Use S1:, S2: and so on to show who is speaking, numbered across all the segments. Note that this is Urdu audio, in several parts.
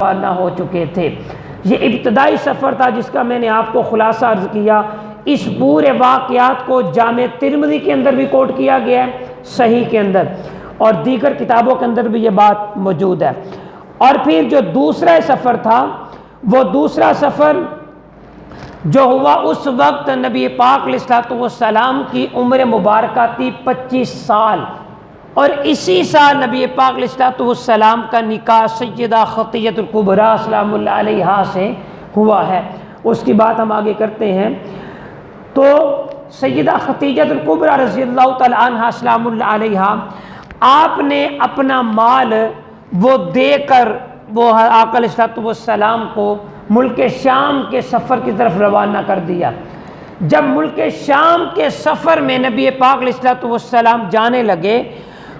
S1: روانہ ہو چکے تھے۔ یہ ابتدائی سفر تھا جس کا میں نے آپ کو خلاصہ عرض کیا۔ اس پورے واقعات کو جامع ترمذی کے اندر بھی کوٹ کیا گیا ہے، صحیح کے اندر، اور دیگر کتابوں کے اندر بھی یہ بات موجود ہے۔ اور پھر جو دوسرا سفر تھا، وہ دوسرا سفر جو ہوا اس وقت نبی پاک علیہ الصلوۃ والسلام کی عمر مبارکہ تھی 25 سال، اور اسی سال نبی پاک علیہ الصلوۃ والسلام کا نکاح سیدہ خدیجہ الکبریٰ سلام اللہ علیہا سے ہوا ہے۔ اس کی بات ہم آگے کرتے ہیں۔ تو سیدہ خدیجہ الکبریٰ رضی اللہ تعالی عنہا سلام اللہ علیہا، آپ نے اپنا مال وہ دے کر وہ آقا علیہ الصلوۃ والسلام کو ملک شام کے سفر کی طرف روانہ کر دیا۔ جب ملک شام کے سفر میں نبی پاک علیہ الصلوۃ والسلام جانے لگے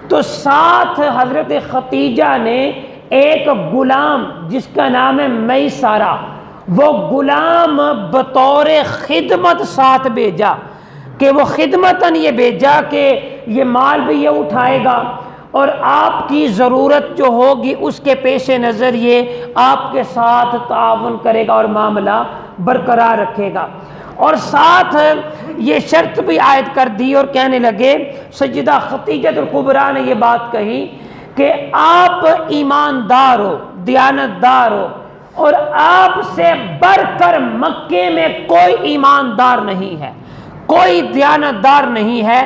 S1: تو ساتھ حضرت خدیجہ نے ایک غلام جس کا نام ہے میسرہ، وہ غلام بطور خدمت ساتھ بھیجا کہ وہ خدمتاً یہ بھیجا کہ یہ مال بھی یہ اٹھائے گا اور آپ کی ضرورت جو ہوگی اس کے پیش نظر یہ آپ کے ساتھ تعاون کرے گا اور معاملہ برقرار رکھے گا۔ اور ساتھ یہ شرط بھی عائد کر دی اور کہنے لگے، سیدہ خدیجہ الکبریٰ نے یہ بات کہی کہ آپ ایماندار ہو، دیانتدار ہو، اور آپ سے بڑھ کر مکے میں کوئی ایماندار نہیں ہے، کوئی دیانتدار نہیں ہے،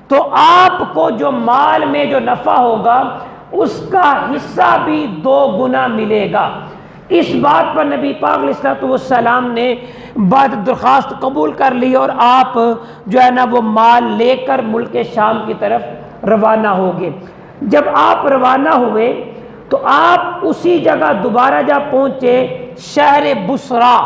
S1: تو آپ کو جو مال میں جو نفع ہوگا اس کا حصہ بھی 2 گنا ملے گا۔ اس بات پر نبی پاک علیہ الصلوۃ والسلام نے بات درخواست قبول کر لی اور آپ جو ہے نا وہ مال لے کر ملک شام کی طرف روانہ ہو گئے۔ جب آپ روانہ ہوئے تو آپ اسی جگہ دوبارہ جب پہنچے شہر بصرہ،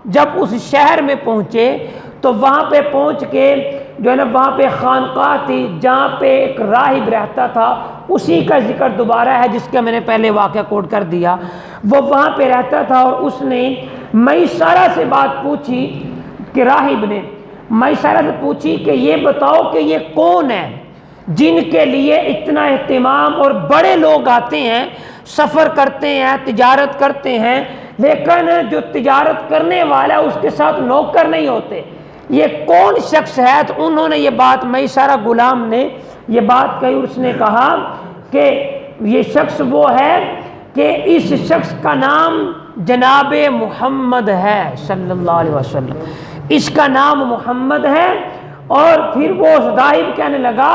S1: جب اس شہر میں پہنچے تو وہاں پہ پہنچ کے جو ہے نا وہاں پہ خانقاہ تھی جہاں پہ ایک راہب رہتا تھا، اسی کا ذکر دوبارہ ہے جس کا میں نے پہلے واقعہ کوٹ کر دیا۔ وہ وہاں پہ رہتا تھا اور اس نے میسرہ سے بات پوچھی کہ راہب نے میسرہ سے پوچھی کہ یہ بتاؤ کہ یہ کون ہے جن کے لیے اتنا اہتمام، اور بڑے لوگ آتے ہیں، سفر کرتے ہیں، تجارت کرتے ہیں، لیکن جو تجارت کرنے والا ہے اس کے ساتھ نوکر نہیں ہوتے، یہ کون شخص ہے؟ تو انہوں نے یہ بات میسرہ غلام نے یہ بات کہی، اس نے کہا کہ یہ شخص وہ ہے کہ اس شخص کا نام جناب محمد ہے صلی اللہ علیہ وسلم، اس کا نام محمد ہے۔ اور پھر وہ راہب کہنے لگا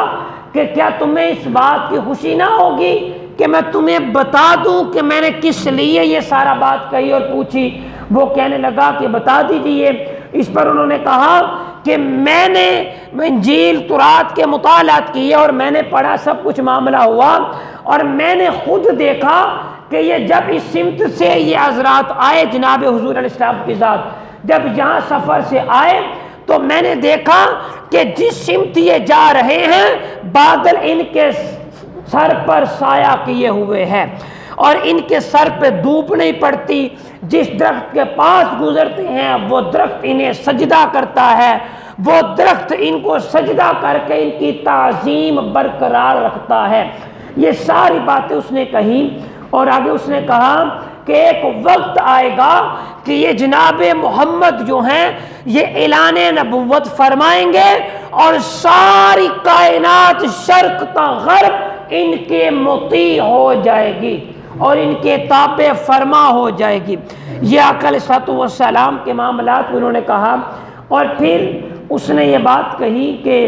S1: کہ کیا تمہیں اس بات کی خوشی نہ ہوگی کہ میں تمہیں بتا دوں کہ میں نے کس لیے یہ سارا بات کہی اور پوچھی؟ وہ کہنے لگا کہ بتا دیجئے۔ اس پر انہوں نے کہا کہ میں نے انجیل تورات کے مطالعات کیے اور میں نے پڑھا، سب کچھ معاملہ ہوا، اور میں نے خود دیکھا کہ یہ جب اس سمت سے یہ حضرات آئے جناب حضور علیہ السلام کی ذات، جب یہاں سفر سے آئے تو میں نے دیکھا کہ جس سمت یہ جا رہے ہیں بادل ان کے سر پر سایہ کیے ہوئے ہیں اور ان کے سر پہ دھوپ نہیں پڑتی، جس درخت کے پاس گزرتے ہیں وہ درخت انہیں سجدہ کرتا ہے، وہ درخت ان کو سجدہ کر کے ان کی تعظیم برقرار رکھتا ہے۔ یہ ساری باتیں اس نے کہی، اور آگے اس نے کہا کہ ایک وقت آئے گا کہ یہ جناب محمد جو ہیں یہ اعلان نبوت فرمائیں گے اور ساری کائنات شرق تا غرب ان کے مطیع ہو جائے گی اور ان کے تابع فرما ہو جائے گی۔ یہ آقا علیہ الصلوۃ والسلام کے معاملات میں انہوں نے کہا، اور پھر اس نے یہ بات کہی کہ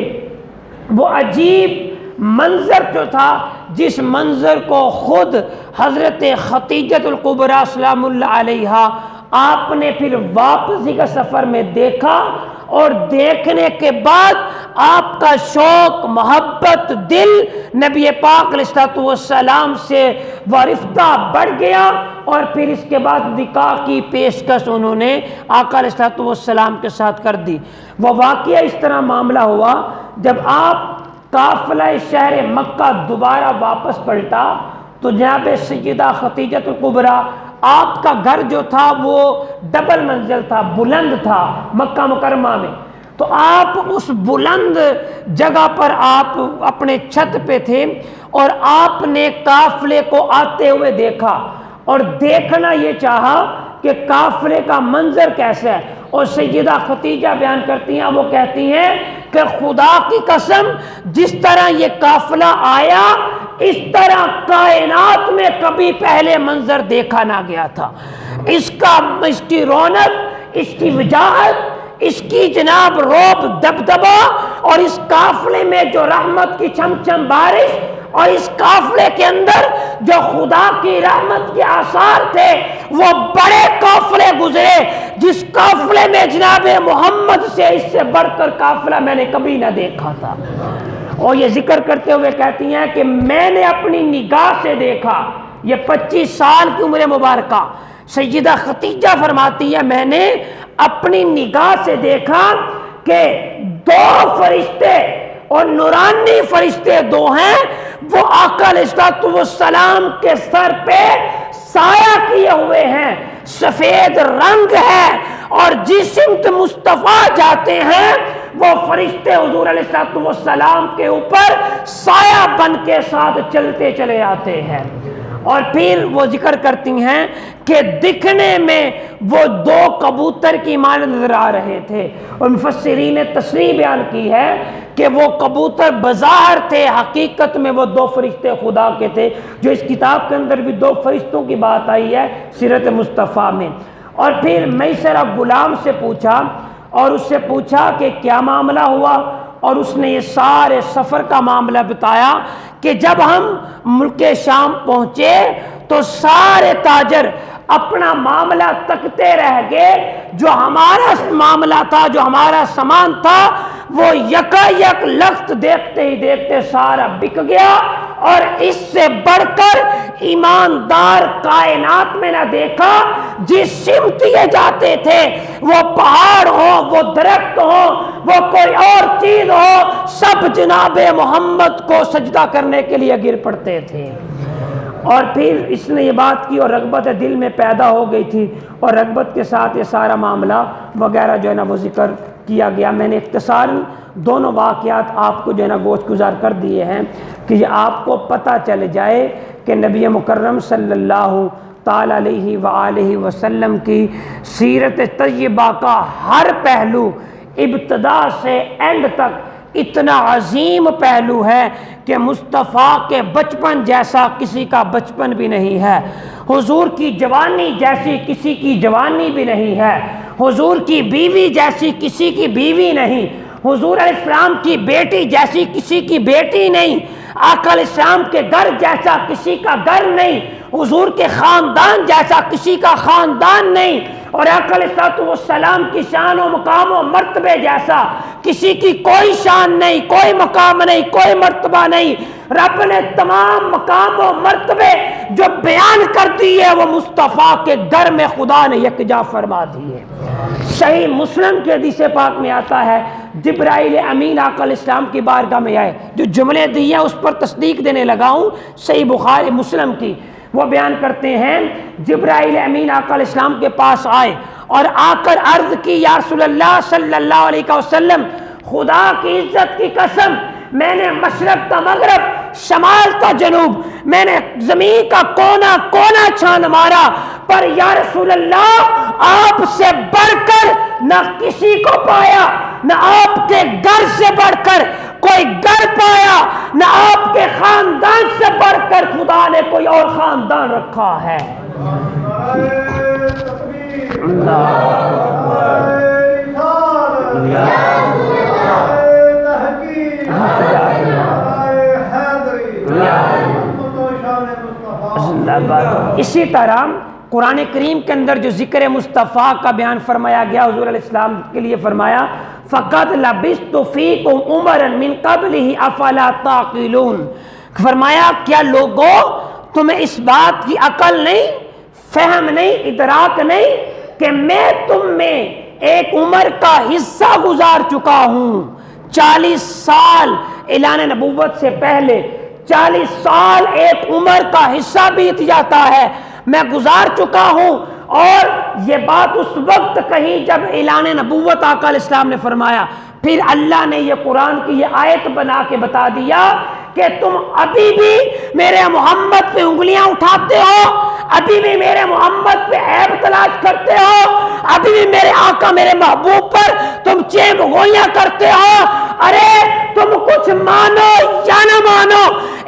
S1: وہ عجیب منظر جو تھا، جس منظر کو خود حضرت خدیجہ الکبریٰ سلام اللہ علیہا آپ نے پھر واپسی کا سفر میں دیکھا، اور دیکھنے کے بعد آپ کا شوق، محبت، دل نبی پاک علیہ الصلوۃ والسلام سے وارفتہ بڑھ گیا، اور پھر اس کے بعد نکاح کی پیشکش انہوں نے آقا علیہ الصلوۃ والسلام کے ساتھ کر دی۔ وہ واقعہ اس طرح معاملہ ہوا، جب آپ قافلہ شہر مکہ دوبارہ واپس پلٹا تو جناب سیدہ خدیجہ الکبریٰ، آپ کا گھر جو تھا وہ ڈبل منزل تھا، بلند تھا مکہ مکرمہ میں، تو آپ اس بلند جگہ پر آپ اپنے چھت پہ تھے اور آپ نے قافلے کو آتے ہوئے دیکھا، اور دیکھنا یہ چاہا کہ قافلے کا منظر کیسا ہے. اور سیدہ خدیجہ بیان کرتی ہیں، وہ کہتی ہیں کہ خدا کی قسم جس طرح یہ قافلہ آیا اس طرح کائنات میں کبھی پہلے منظر دیکھا نہ گیا تھا. اس کی رونق، اس کی وجاہت، اس کی جناب روب دبدبا، اور اس قافلے میں جو رحمت کی چھم بارش، اور اس قافلے کے اندر جو خدا کی رحمت کے آثار تھے، وہ بڑے قافلے گزرے جس قافلے میں جناب محمد سے اس سے بڑھ کر قافلہ میں نے کبھی نہ دیکھا تھا. اور یہ ذکر کرتے ہوئے کہتی ہیں کہ میں نے اپنی نگاہ سے دیکھا. یہ 25 سال کی عمر مبارکہ سیدہ خدیجہ فرماتی ہے میں نے اپنی نگاہ سے دیکھا کہ 2 فرشتے اور نورانی فرشتے 2 ہیں، وہ آقا علیہ السلام کے سر پہ سایہ کیے ہوئے ہیں، سفید رنگ ہے، اور جس سمت مصطفیٰ جاتے ہیں وہ فرشتے حضور علیہ السلام کے اوپر سایہ بن کے ساتھ چلتے چلے آتے ہیں. اور پھر وہ ذکر کرتی ہیں کہ دکھنے میں وہ 2 کبوتر کی مانند نظر آ رہے تھے. اور مفسرین نے تصریح بیان کی ہے کہ وہ کبوتر بظاہر تھے، حقیقت میں وہ 2 فرشتے خدا کے تھے. جو اس کتاب کے اندر بھی 2 فرشتوں کی بات آئی ہے سیرت مصطفیٰ میں. اور پھر میسر غلام سے پوچھا، اور اس سے پوچھا کہ کیا معاملہ ہوا، اور اس نے یہ سارے سفر کا معاملہ بتایا کہ جب ہم ملک شام پہنچے تو سارے تاجر اپنا معاملہ تکتے رہ گئے. جو ہمارا معاملہ تھا، جو ہمارا سامان تھا، وہ یکا یک لخت دیکھتے ہی دیکھتے سارا بک گیا. اور اس سے بڑھ کر ایماندار کائنات میں نہ دیکھا. جس سمت یہ جاتے تھے، وہ پہاڑ ہو، وہ درخت ہو، وہ کوئی اور چیز ہو، سب جناب محمد کو سجدہ کرنے کے لیے گر پڑتے تھے. اور پھر اس نے یہ بات کی اور رغبت دل میں پیدا ہو گئی تھی، اور رغبت کے ساتھ یہ سارا معاملہ وغیرہ جو ہے نا وہ ذکر کیا گیا. میں نے اختصاراً دونوں واقعات آپ کو جو ہے نا گوش گزار کر دیے ہیں کہ یہ آپ کو پتہ چل جائے کہ نبی مکرم صلی اللہ تعالیٰ علیہ وآلہ وسلم کی سیرت طیبہ کا ہر پہلو ابتدا سے اینڈ تک اتنا عظیم پہلو ہے کہ مصطفیٰ کے بچپن جیسا کسی کا بچپن بھی نہیں ہے. حضور کی جوانی جیسی کسی کی جوانی بھی نہیں ہے. حضور کی بیوی جیسی کسی کی بیوی نہیں. حضور علیہ السلام کی بیٹی جیسی کسی کی بیٹی نہیں. آقا علیہ السلام کے گھر جیسا کسی کا گھر نہیں. حضور کے خاندان جیسا کسی کا خاندان نہیں. اور آقا علیہ السلام کی شان و مقام و مرتبے جیسا کسی کی کوئی شان نہیں، کوئی مقام نہیں، کوئی مرتبہ نہیں. رب نے تمام مقام و مرتبے جو بیان کر دیے وہ مصطفیٰ کے گھر میں خدا نے یکجا فرما دیے. صحیح مسلم کے حدیث پاک میں آتا ہے جبرائیل امین آقا علیہ السلام کی بارگاہ میں آئے. جو جملے دیے اس پر تصدیق دینے لگا ہوں صحیح بخاری مسلم کی. وہ بیان کرتے ہیں جبرائیل امین آقا علیہ السلام کے پاس آئے اور آ کر عرض کی یا رسول اللہ صلی اللہ علیہ وسلم، خدا کی عزت کی قسم میں نے مشرق کا مغرب، شمال کا جنوب، میں نے زمین کا کونا کونا چھان مارا، پر یا رسول اللہ آپ سے بڑھ کر نہ کسی کو پایا، نہ آپ کے گھر سے بڑھ کر کوئی گھر پایا، نہ آپ کے خاندان سے بڑھ کر خدا نے کوئی اور خاندان رکھا ہے. اسی طرح قرآن کریم کے اندر جو ذکر مصطفیٰ کا بیان فرمایا گیا حضور علیہ السلام کے لیے فرمایا فَقَدْ لَبِثْتُ فِيكُمْ عُمَرًا مِّن قَبْلِهِ أَفَلَا تَعْقِلُونَ. فرمایا کیا لوگوں تمہیں اس بات کی عقل نہیں، فہم نہیں، ادراک نہیں کہ میں تم میں ایک عمر کا حصہ گزار چکا ہوں. 40 سال اعلان نبوت سے پہلے 40 سال ایک عمر کا حصہ بیت جاتا ہے، میں گزار چکا ہوں. اور یہ بات اس وقت کہی جب اعلان نبوت آقا علیہ السلام نے فرمایا. پھر اللہ نے یہ قرآن کی یہ آیت بنا کے بتا دیا کہ تم ابھی بھی میرے محمد پہ انگلیاں اٹھاتے ہو، ابھی بھی میرے محمد پہ عیب تلاش کرتے ہو، ابھی بھی میرے آقا میرے محبوب پر تم چیب گوئیاں کرتے ہو، ارے تم کچھ مانو یا نہ مانو،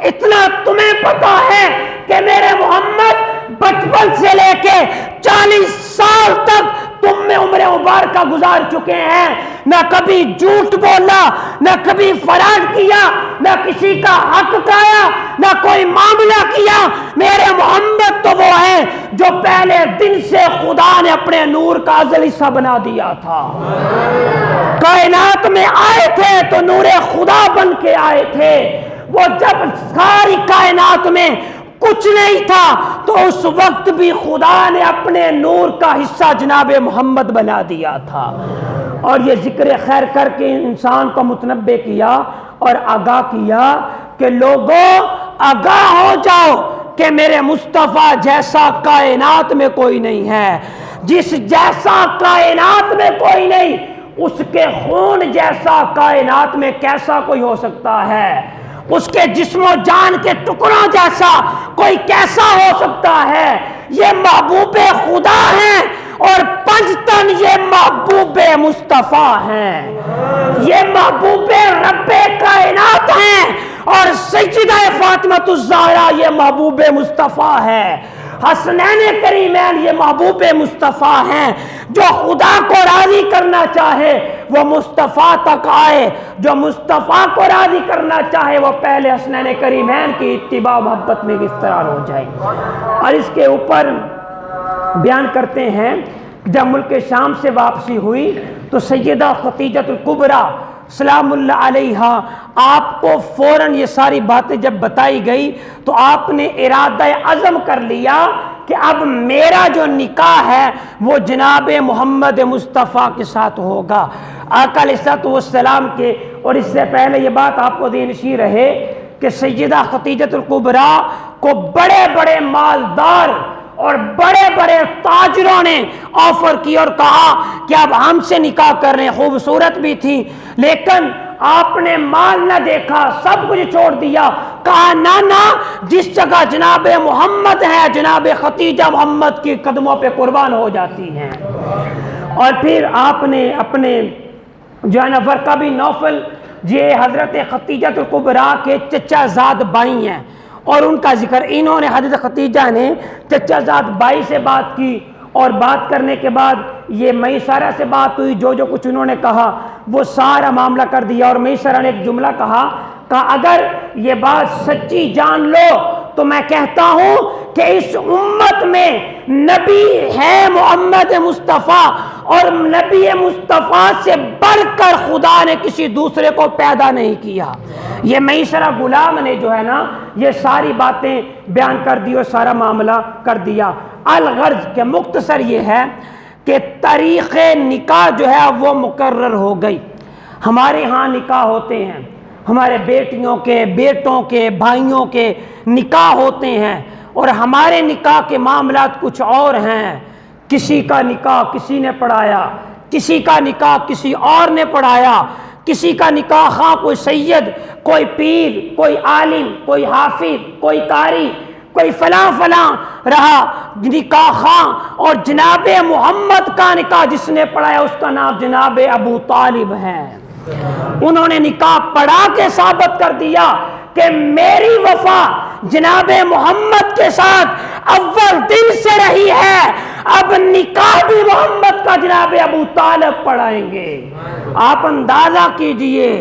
S1: اتنا تمہیں پتا ہے کہ میرے محمد بچپن سے لے کے 40 سال تک تم میں عمر مبارکہ گزار چکے ہیں، نہ کبھی جھوٹ بولا، نہ کبھی فرار کیا، نہ کسی کا حق کھایا، نہ کوئی معاملہ کیا۔ میرے محمد تو وہ ہیں جو پہلے دن سے خدا نے اپنے نور کا ازلی حصہ بنا دیا تھا، کائنات میں آئے تھے تو نور خدا بن کے آئے تھے۔ وہ جب ساری کائنات میں کچھ نہیں تھا تو اس وقت بھی خدا نے اپنے نور کا حصہ جناب محمد بنا دیا تھا۔ اور یہ ذکر خیر کر کے انسان کو متنبہ کیا اور آگاہ کیا کہ لوگوں آگاہ ہو جاؤ کہ میرے مصطفیٰ جیسا کائنات میں کوئی نہیں ہے، جس جیسا کائنات میں کوئی نہیں، اس کے خون جیسا کائنات میں کیسا کوئی ہو سکتا ہے، اس کے جسم و جان کے ٹکڑوں جیسا کوئی کیسا ہو سکتا ہے۔ یہ محبوب خدا ہیں اور پنجتن یہ محبوب مصطفیٰ ہیں، یہ محبوب رب کائنات ہیں، اور سیدہ فاطمہ الزہرا یہ محبوب مصطفیٰ ہے، حسنین کریمین یہ محبوب مصطفیٰ ہیں۔ جو خدا کو راضی کرنا چاہے وہ مصطفیٰ تک آئے، جو مصطفیٰ کو راضی کرنا چاہے وہ پہلے حسنین کریمین کی اتباع محبت میں گرفتار ہو جائے۔ اور اس کے اوپر بیان کرتے ہیں جب ملک شام سے واپسی ہوئی تو سیدہ خدیجہ الکبریٰ سلام اللہ علیہا آپ کو فوراً یہ ساری باتیں جب بتائی گئی تو آپ نے ارادہ عزم کر لیا کہ اب میرا جو نکاح ہے وہ جناب محمد مصطفیٰ کے ساتھ ہوگا، آقا علیہ الصلوۃ والسلام کے۔ اور اس سے پہلے یہ بات آپ کو دینشی رہے کہ سیدہ خدیجہ الکبریٰ کو بڑے بڑے مالدار اور بڑے بڑے تاجروں نے آفر کی اور کہا کہ اب ہم سے نکاح کر رہے ہیں، خوبصورت بھی تھی لیکن آپ نے مال نہ دیکھا، سب کچھ چھوڑ دیا، کہا نہ جس جگہ جناب محمد ہے جناب خدیجہ محمد کی قدموں پہ قربان ہو جاتی ہیں۔ اور پھر آپ نے اپنے جو ہے نا ورقہ بن نوفل یہ حضرت خدیجہ الکبریٰ کے چچا زاد بھائی ہیں اور ان کا ذکر، انہوں نے حضرت خدیجہ نے چچا زاد بھائی سے بات کی اور بات کرنے کے بعد یہ میسرہ سے بات ہوئی، جو کچھ انہوں نے کہا وہ سارا معاملہ کر دیا۔ اور میسرہ نے ایک جملہ کہا اگر یہ بات سچی جان لو تو میں کہتا ہوں کہ اس امت میں نبی ہے محمد مصطفیٰ، اور نبی مصطفیٰ سے بڑھ کر خدا نے کسی دوسرے کو پیدا نہیں کیا۔ یہ میسرہ غلام نے جو ہے نا یہ ساری باتیں بیان کر دی اور سارا معاملہ کر دیا۔ الغرض کے مختصر یہ ہے کہ تاریخ نکاح جو ہے وہ مقرر ہو گئی۔ ہمارے ہاں نکاح ہوتے ہیں، ہمارے بیٹیوں کے، بیٹوں کے، بھائیوں کے نکاح ہوتے ہیں، اور ہمارے نکاح کے معاملات کچھ اور ہیں۔ کسی کا نکاح کسی نے پڑھایا، کسی کا نکاح کسی اور نے پڑھایا، کسی کا نکاح خواہ کوئی سید، کوئی پیر، کوئی عالم، کوئی حافظ، کوئی قاری، کوئی فلاں رہا نکاح خواہ، اور جناب محمد کا نکاح جس نے پڑھایا اس کا نام جناب ابو طالب ہے۔ انہوں نے نکاح پڑھا کے ثابت کر دیا کہ میری وفا جناب محمد کے ساتھ اول دن سے رہی ہے، اب نکاح بھی محمد کا جناب ابو طالب پڑھائیں گے۔ آپ اندازہ کیجئے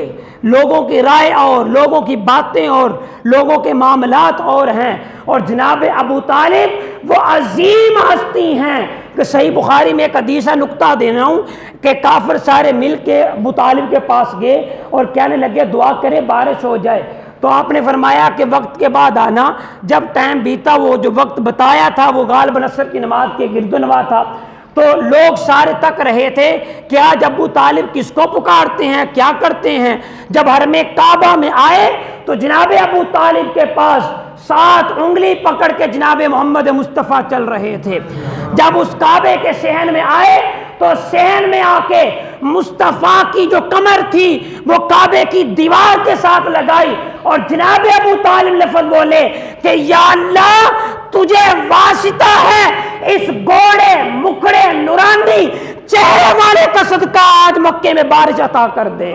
S1: لوگوں کی رائے اور لوگوں کی باتیں اور لوگوں کے معاملات اور ہیں، اور جناب ابو طالب وہ عظیم ہستی ہیں کہ صحیح بخاری میں ایک حدیث نقطہ دینا ہوں کہ کافر سارے مل کے ابو طالب کے پاس گئے اور کہنے لگے دعا کرے بارش ہو جائے، تو آپ نے فرمایا کہ وقت کے بعد آنا۔ جب ٹائم بیتا وہ جو وقت بتایا تھا وہ غالب عصر کی نماز کے گرد و نواح تھا، تو لوگ سارے تک رہے تھے کہ آج ابو طالب کس کو پکارتے ہیں، کیا کرتے ہیں۔ جب حرم کعبہ میں آئے تو جناب ابو طالب کے پاس 7 انگلی پکڑ کے جناب محمد مصطفیٰ چل رہے تھے۔ جب اس کعبے کے صحن میں آئے تو صحن میں آ کے مصطفیٰ کی جو کمر تھی وہ کعبے کی دیوار کے ساتھ لگائی اور جناب ابو طالب لفظ بولے کہ یا اللہ تجھے واسطہ ہے اس گوڑے مکڑے نورانی چہرے والے کا صدقہ آج مکے میں بارش عطا کر دے۔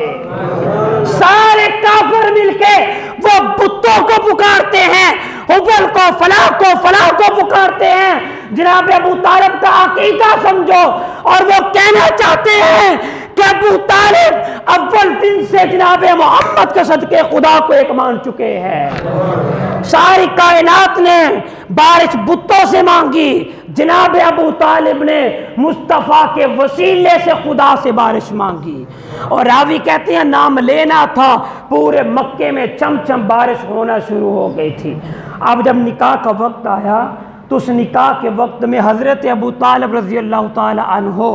S1: سارے کافر مل کے وہ بتوں کو پکارتے ہیں، حبل کو فلاں کو پکارتے ہیں۔ جناب ابو طالب کا عقیدہ سمجھو، اور وہ کہنا چاہتے ہیں کہ ابو طالب اول دن سے جناب محمد کے صدقے خدا کو ایک مان چکے ہیں۔ ساری کائنات نے بارش بتوں سے مانگی، جناب ابو طالب نے مصطفیٰ کے وسیلے سے خدا سے بارش مانگی، اور راوی کہتے ہیں نام لینا تھا، پورے مکے میں چم چم بارش ہونا شروع ہو گئی تھی۔ اب جب نکاح کا وقت آیا تو اس نکاح کے وقت میں حضرت ابو طالب رضی اللہ تعالی عنہ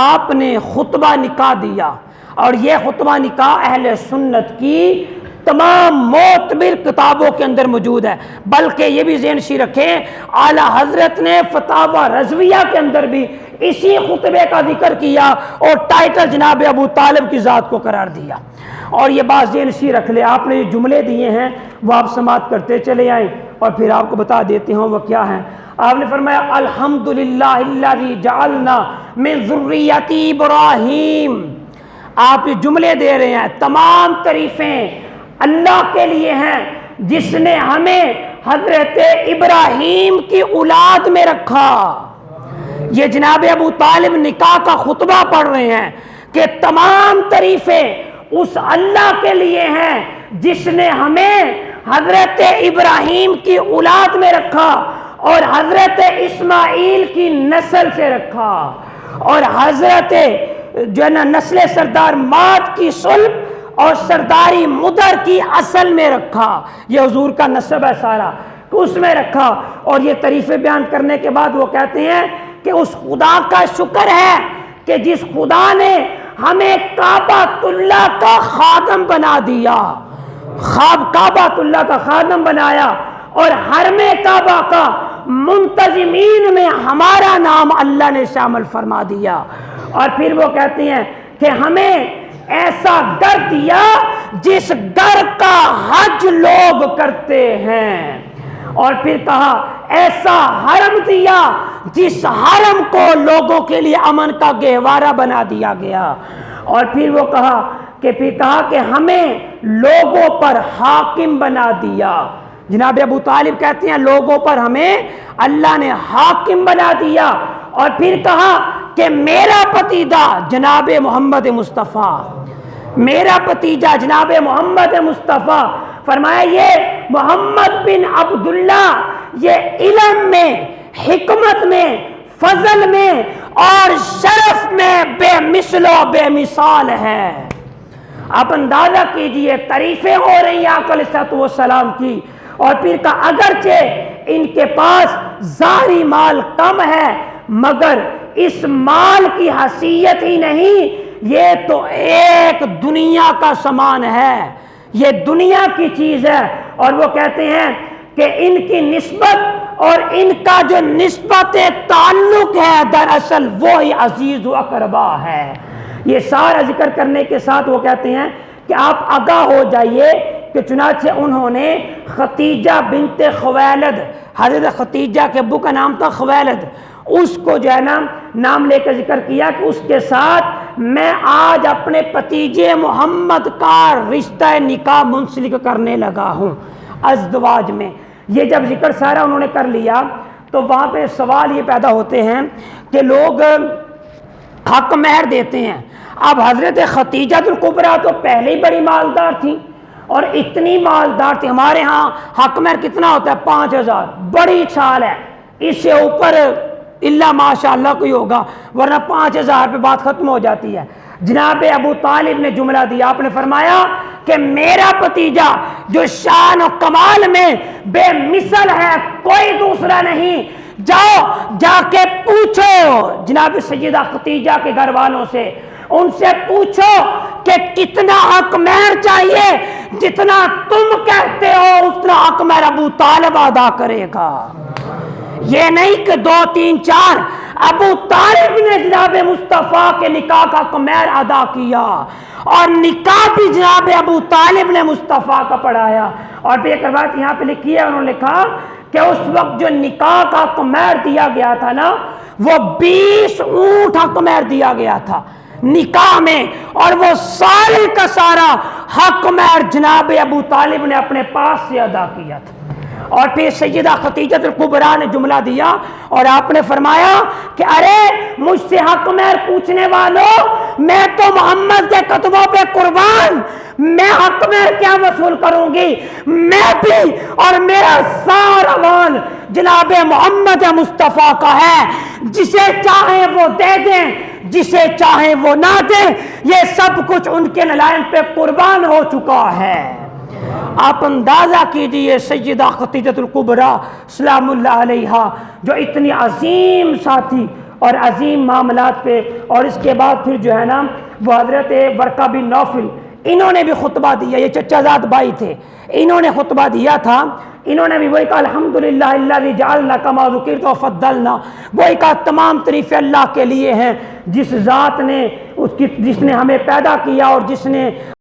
S1: آپ نے خطبہ نکاح دیا، اور یہ خطبہ نکاح اہل سنت کی تمام معتبر کتابوں کے اندر موجود ہے، بلکہ یہ بھی ذہن نشین رکھیں اعلیٰ حضرت نے فتاوی رضویہ کے اندر بھی اسی خطبے کا ذکر کیا اور ٹائٹل جناب ابو طالب کی ذات کو قرار دیا۔ اور یہ بات ذہن نشین رکھ لے، آپ نے یہ جملے دیے ہیں وہ آپ سماعت کرتے چلے آئیں، اور پھر آپ کو بتا دیتے ہوں وہ کیا ہیں۔ آپ نے فرمایا الحمدللہ الذی جعلنا من ذریۃ ابراہیم۔ آپ یہ جملے دے رہے ہیں، تمام تعریفیں اللہ کے لیے ہیں جس نے ہمیں حضرت ابراہیم کی اولاد میں رکھا۔ یہ جناب ابو طالب نکاح کا خطبہ پڑھ رہے ہیں کہ تمام تعریفیں اس اللہ کے لیے ہیں جس نے ہمیں حضرت ابراہیم کی اولاد میں رکھا اور حضرت اسماعیل کی نسل سے رکھا، اور حضرت جو ہے نا نسل سردار ماد کی صلب اور سرداری مدر کی اصل میں رکھا۔ یہ حضور کا نسب ہے سارا، اس میں رکھا۔ اور یہ تعریفیں بیان کرنے کے بعد وہ کہتے ہیں کہ اس خدا کا شکر ہے کہ جس خدا نے ہمیں کعبۃ اللہ کا خادم بنا دیا، کعبۃ اللہ کا خادم بنایا، اور حرم کعبہ کا منتظمین میں ہمارا نام اللہ نے شامل فرما دیا۔ اور پھر وہ کہتے ہیں کہ ہمیں ایسا گھر دیا جس گھر کا حج لوگ کرتے ہیں، اور پھر کہا ایسا حرم دیا جس حرم کو لوگوں کے لیے امن کا گہوارہ بنا دیا گیا، اور پھر وہ کہا کہ ہمیں لوگوں پر حاکم بنا دیا۔ جناب ابو طالب کہتے ہیں لوگوں پر ہمیں اللہ نے حاکم بنا دیا، اور پھر کہا کہ میرا پتیجا جناب محمد مصطفیٰ، میرا پتیجا جناب محمد مصطفیٰ، فرمایا یہ محمد بن عبداللہ یہ علم میں، حکمت میں، فضل میں اور شرف میں بے مثل و بے مثال ہے۔ آپ اندازہ کیجئے تعریفیں ہو رہی ہیں آقا علیہ الصلوۃ والسلام کی، اور پھر کہا اگرچہ ان کے پاس ظاہری مال کم ہے مگر اس مال کی حیثیت ہی نہیں، یہ تو ایک دنیا کا سامان ہے، یہ دنیا کی چیز ہے۔ اور وہ کہتے ہیں کہ ان کی نسبت اور ان کا جو نسبت تعلق ہے دراصل وہی عزیز و اقربا ہے۔ یہ سارا ذکر کرنے کے ساتھ وہ کہتے ہیں کہ آپ آگاہ ہو جائیے کہ چنانچہ انہوں نے ختیجہ بنت خویلد، حضرت ختیجہ کے ابو کا نام تھا خویلد، اس کو جو ہے نام لے کر ذکر کیا کہ اس کے ساتھ میں آج اپنے بھتیجے محمد کا رشتہ نکاح منسلک کرنے لگا ہوں ازدواج میں۔ یہ جب ذکر سارا انہوں نے کر لیا تو وہاں پہ سوال یہ پیدا ہوتے ہیں کہ لوگ حق مہر دیتے ہیں۔ اب حضرت ختیجہ الکبریٰ تو پہلے ہی بڑی مالدار تھی، اور اتنی مالدار تھی، ہمارے ہاں حق مہر کتنا ہوتا ہے 5000، بڑی چھال ہے، اس سے اوپر اللہ ماشاء اللہ کوئی ہوگا، ورنہ 5000 پہ بات ختم ہو جاتی ہے۔ جناب ابو طالب نے جملہ دیا، آپ نے فرمایا کہ میرا بھتیجا جو شان و کمال میں بے مثل ہے، کوئی دوسرا نہیں، جاؤ جا کے پوچھو جناب سیدہ ختیجہ کے گھر والوں سے، ان سے پوچھو کہ کتنا حق مہر چاہیے، جتنا تم کہتے ہو اتنا حق مہر ابو طالب ادا کرے گا۔ یہ نہیں کہ 2 3 4، ابو طالب نے جناب مصطفیٰ کے نکاح کا حق مہر ادا کیا، اور نکاح بھی جناب ابو طالب نے مصطفیٰ کا پڑھایا۔ اور پھر ایک روایت یہاں پہ لکھی ہے، انہوں نے لکھا کہ اس وقت جو نکاح کا حق مہر دیا گیا تھا نا، وہ 20 اونٹ حق مہر دیا گیا تھا نکاح میں، اور وہ سارے کا سارا حق مہر جناب ابو طالب نے اپنے پاس سے ادا کیا تھا۔ اور پھر سیدہ خدیجہ الکبریٰ نے جملہ دیا اور آپ نے فرمایا کہ ارے مجھ سے حق مہر پوچھنے والوں، میں تو محمد کے قدموں پہ قربان، میں حق مہر کیا وصول کروں گی؟ میں بھی اور میرا سارا مال جناب محمد مصطفیٰ کا ہے، جسے چاہیں وہ دے دیں، جسے چاہیں وہ نہ دیں، یہ سب کچھ ان کے نلائن پہ قربان ہو چکا ہے۔ آپ اندازہ کیجئے سیدہ خدیجہ الکبریٰ سلام اللہ علیہا، جو اتنی عظیم ساتھی اور عظیم معاملات پہ، اور اس کے بعد پھر جو ہے نا وہ حضرت ورقہ بن نوفل، انہوں نے بھی خطبہ دیا، یہ چچا زاد بھائی تھے، انہوں نے خطبہ دیا تھا، انہوں نے بھی وہی کہا الحمدللہ الذی جعلنا کما ذکرت وفضلنا، وہی کہا تمام تعریفیں اللہ کے لیے ہیں جس ذات نے جس نے ہمیں پیدا کیا اور جس نے